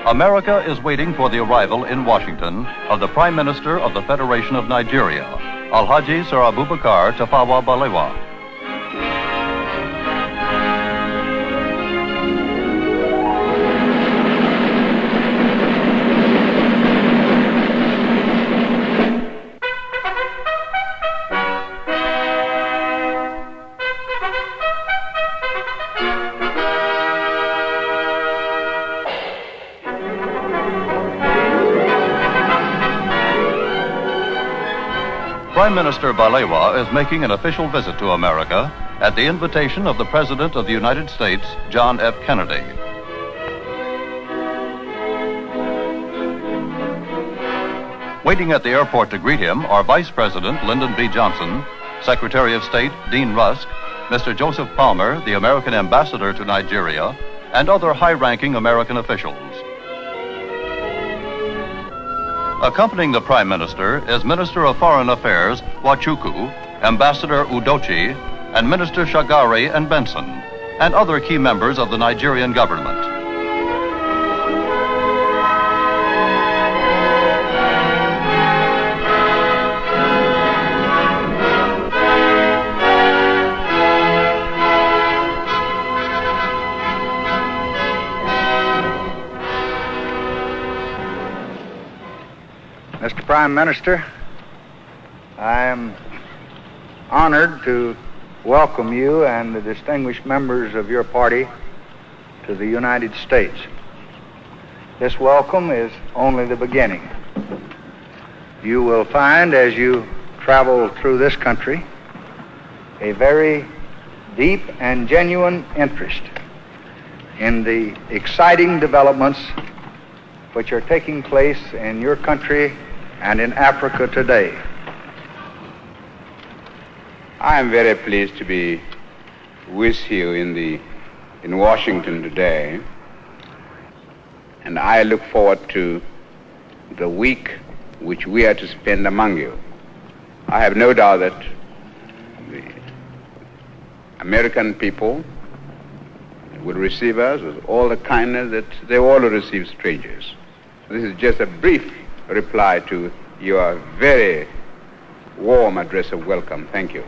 America is waiting for the arrival in Washington of the Prime Minister of the Federation of Nigeria, Alhaji Sir Abubakar Tafawa Balewa. Prime Minister Balewa is making an official visit to America at the invitation of the President of the United States, John F. Kennedy. Waiting at the airport to greet him are Vice President Lyndon B. Johnson, Secretary of State Dean Rusk, Mr. Joseph Palmer, the American Ambassador to Nigeria, and other high-ranking American officials. Accompanying the Prime Minister is Minister of Foreign Affairs Wachuku, Ambassador Udochi, and Minister Shagari and Benson, and other key members of the Nigerian government. Mr. Prime Minister, I am honored to welcome you and the distinguished members of your party to the United States. This welcome is only the beginning. You will find as you travel through this country a very deep and genuine interest in the exciting developments which are taking place in your country and in Africa today. I am very pleased to be with you in Washington today, and I look forward to the week which we are to spend among you. I have no doubt that the American people will receive us with all the kindness that they all receive strangers. This is just a brief reply to your very warm address of welcome. Thank you.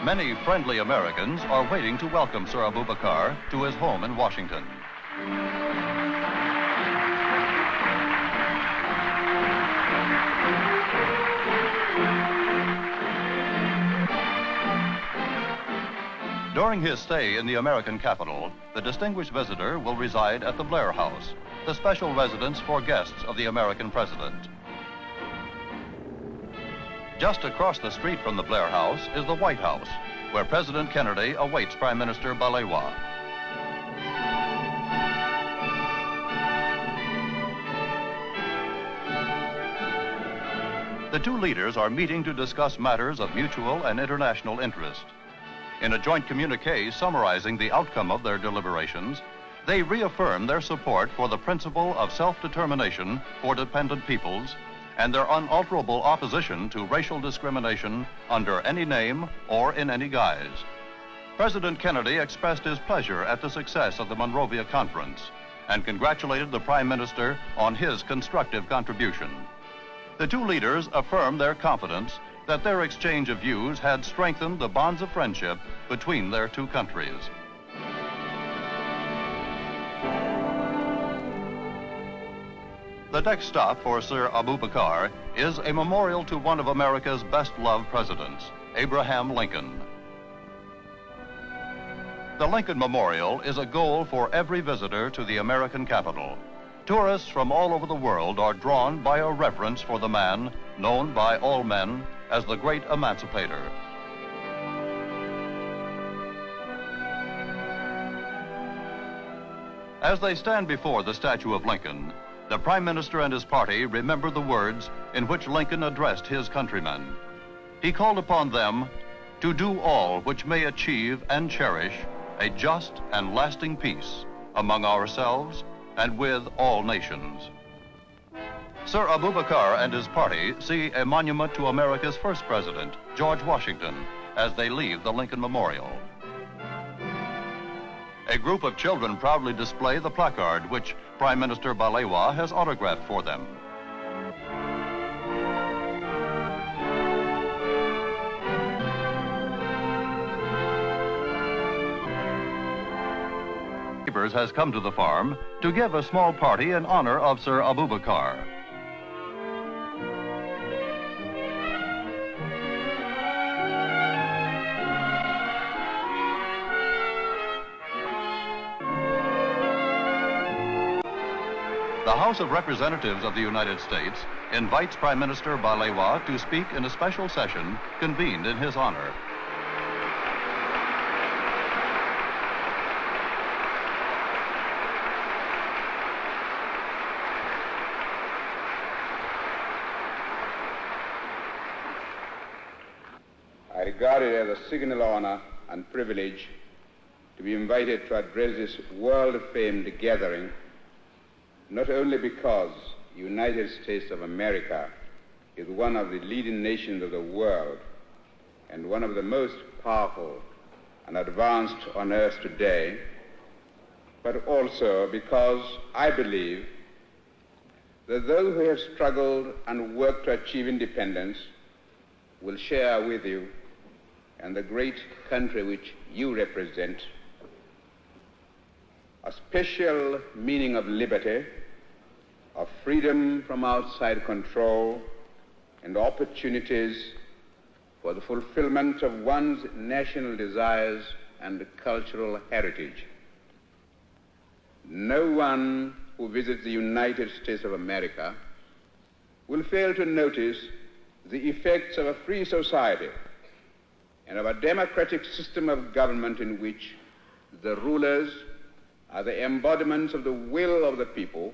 Many friendly Americans are waiting to welcome Sir Abubakar to his home in Washington. During his stay in the American capital, the distinguished visitor will reside at the Blair House, the special residence for guests of the American president. Just across the street from the Blair House is the White House, where President Kennedy awaits Prime Minister Balewa. The two leaders are meeting to discuss matters of mutual and international interest. In a joint communique summarizing the outcome of their deliberations, they reaffirm their support for the principle of self-determination for dependent peoples and their unalterable opposition to racial discrimination under any name or in any guise. President Kennedy expressed his pleasure at the success of the Monrovia Conference and congratulated the Prime Minister on his constructive contribution. The two leaders affirmed their confidence that their exchange of views had strengthened the bonds of friendship between their two countries. The next stop for Sir Abubakar is a memorial to one of America's best-loved presidents, Abraham Lincoln. The Lincoln Memorial is a goal for every visitor to the American capital. Tourists from all over the world are drawn by a reverence for the man known by all men as the great emancipator. As they stand before the statue of Lincoln, the Prime Minister and his party remember the words in which Lincoln addressed his countrymen. He called upon them to do all which may achieve and cherish a just and lasting peace among ourselves and with all nations. Sir Abubakar and his party see a monument to America's first president, George Washington, as they leave the Lincoln Memorial. A group of children proudly display the placard which Prime Minister Balewa has autographed for them. Has come to the farm to give a small party in honor of Sir Abubakar. The House of Representatives of the United States invites Prime Minister Balewa to speak in a special session convened in his honor. I regard it as a signal honor and privilege to be invited to address this world-famed gathering, not only because the United States of America is one of the leading nations of the world and one of the most powerful and advanced on earth today, but also because I believe that those who have struggled and worked to achieve independence will share with you and the great country which you represent a special meaning of liberty, of freedom from outside control, and opportunities for the fulfillment of one's national desires and cultural heritage. No one who visits the United States of America will fail to notice the effects of a free society and of a democratic system of government in which the rulers are the embodiments of the will of the people,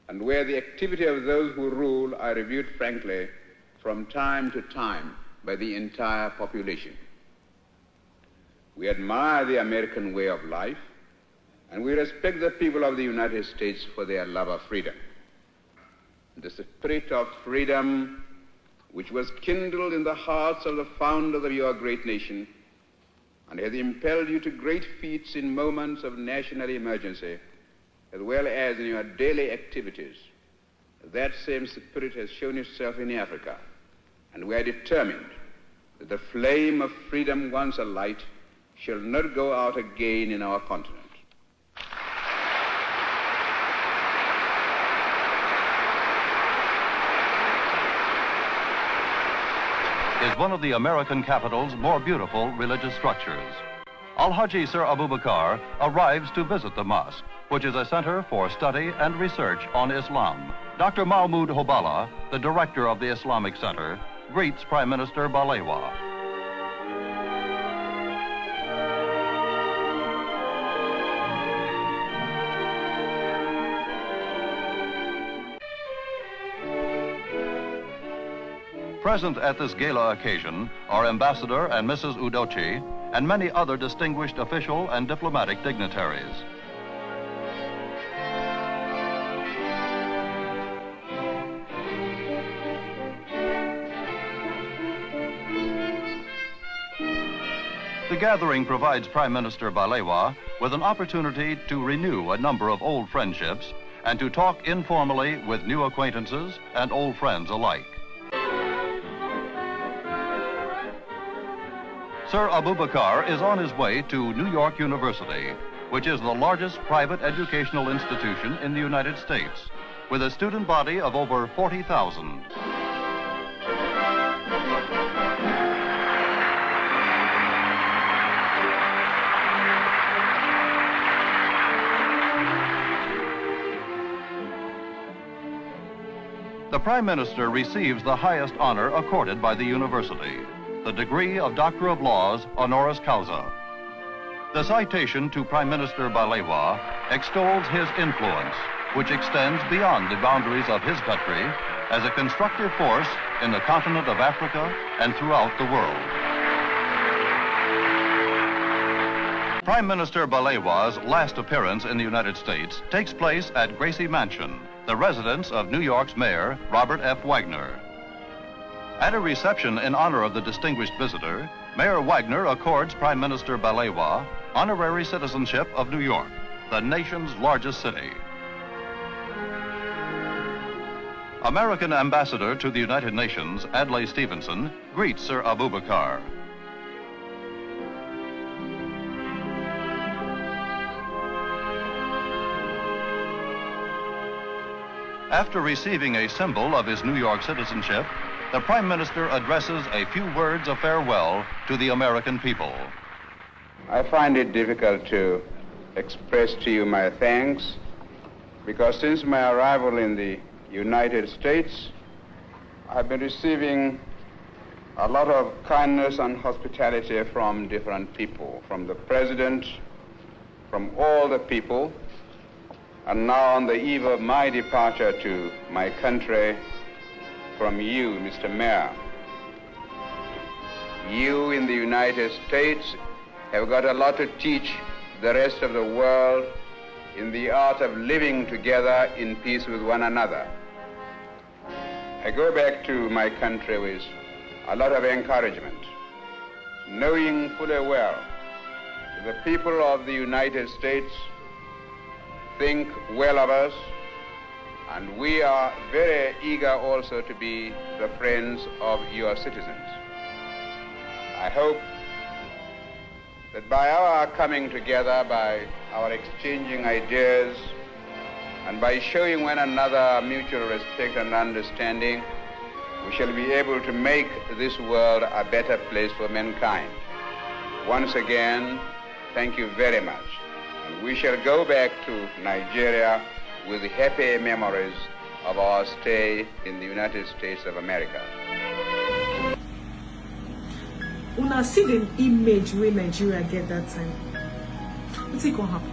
and where the activity of those who rule are reviewed frankly from time to time by the entire population. We admire the American way of life, and we respect the people of the United States for their love of freedom. The spirit of freedom which was kindled in the hearts of the founders of your great nation and has impelled you to great feats in moments of national emergency, as well as in your daily activities. That same spirit has shown itself in Africa, and we are determined that the flame of freedom once alight shall not go out again in our continent. Is one of the American capital's more beautiful religious structures. Al-Haji Sir Abubakar arrives to visit the mosque, which is a center for study and research on Islam. Dr. Mahmoud Hobala, the director of the Islamic Center, greets Prime Minister Balewa. Present at this gala occasion are Ambassador and Mrs. Udochi and many other distinguished official and diplomatic dignitaries. The gathering provides Prime Minister Balewa with an opportunity to renew a number of old friendships and to talk informally with new acquaintances and old friends alike. Sir Abubakar is on his way to New York University, which is the largest private educational institution in the United States, with a student body of over 40,000. the Prime Minister receives the highest honor accorded by the university, the degree of Doctor of Laws honoris causa. The citation to Prime Minister Balewa extols his influence, which extends beyond the boundaries of his country as a constructive force in the continent of Africa and throughout the world. Prime Minister Balewa's last appearance in the United States takes place at Gracie Mansion, the residence of New York's Mayor, Robert F. Wagner. At a reception in honor of the distinguished visitor, Mayor Wagner accords Prime Minister Balewa honorary citizenship of New York, the nation's largest city. American Ambassador to the United Nations, Adlai Stevenson, greets Sir Abubakar. After receiving a symbol of his New York citizenship, the Prime Minister addresses a few words of farewell to the American people. I find it difficult to express to you my thanks because since my arrival in the United States, I've been receiving a lot of kindness and hospitality from different people, from the President, from all the people, and now on the eve of my departure to my country, from you, Mr. Mayor. You in the United States have got a lot to teach the rest of the world in the art of living together in peace with one another. I go back to my country with a lot of encouragement, knowing fully well that the people of the United States think well of us, and we are very eager also to be the friends of your citizens. I hope that by our coming together, by our exchanging ideas, and by showing one another mutual respect and understanding, we shall be able to make this world a better place for mankind. Once again, thank you very much. And we shall go back to Nigeria with happy memories of our stay in the United States of America. Una see the image where Nigeria get that time. What's it gonna happen?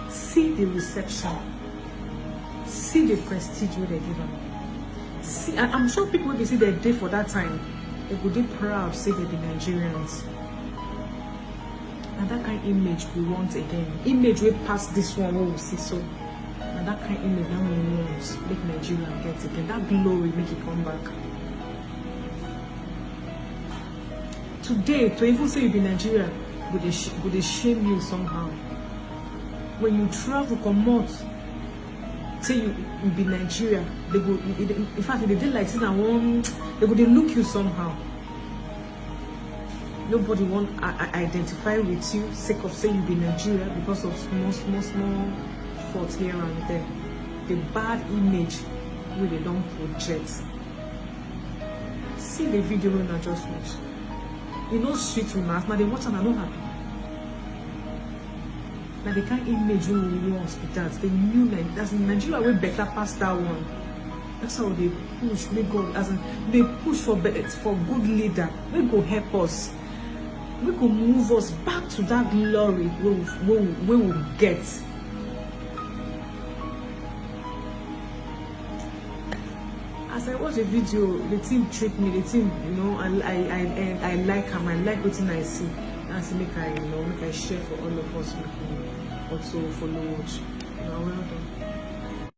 See the reception. See the prestige where they give them. See, I'm sure people will see their day for that time. They would be proud to say they be Nigerians. And that kind of image we want again. Image we pass this one we will see so. And that kind of image that we want make Nigeria get again. That glory make it come back. Today, to even say you be Nigeria, would they shame you somehow. When you travel, come out, say you be Nigeria, they go. In fact, they did like saying I want. They go. They look you somehow. Nobody want identify with you sake of saying you be Nigeria because of small faults here and there. The bad image where they don't project. See the video when I just watch. You know sweet to math, now they watch and I don't happy. Now they can't image you in hospitals. They knew like that's in Nigeria way better past that one. That's how they push. They go as in, they push for good leader. They go help us. We could move us back to that glory we will get. As I watch the video, the team trick me. The team, you know, I like him. I like what I see. And I say make I share for all of us. Make we also follow watch. Well done.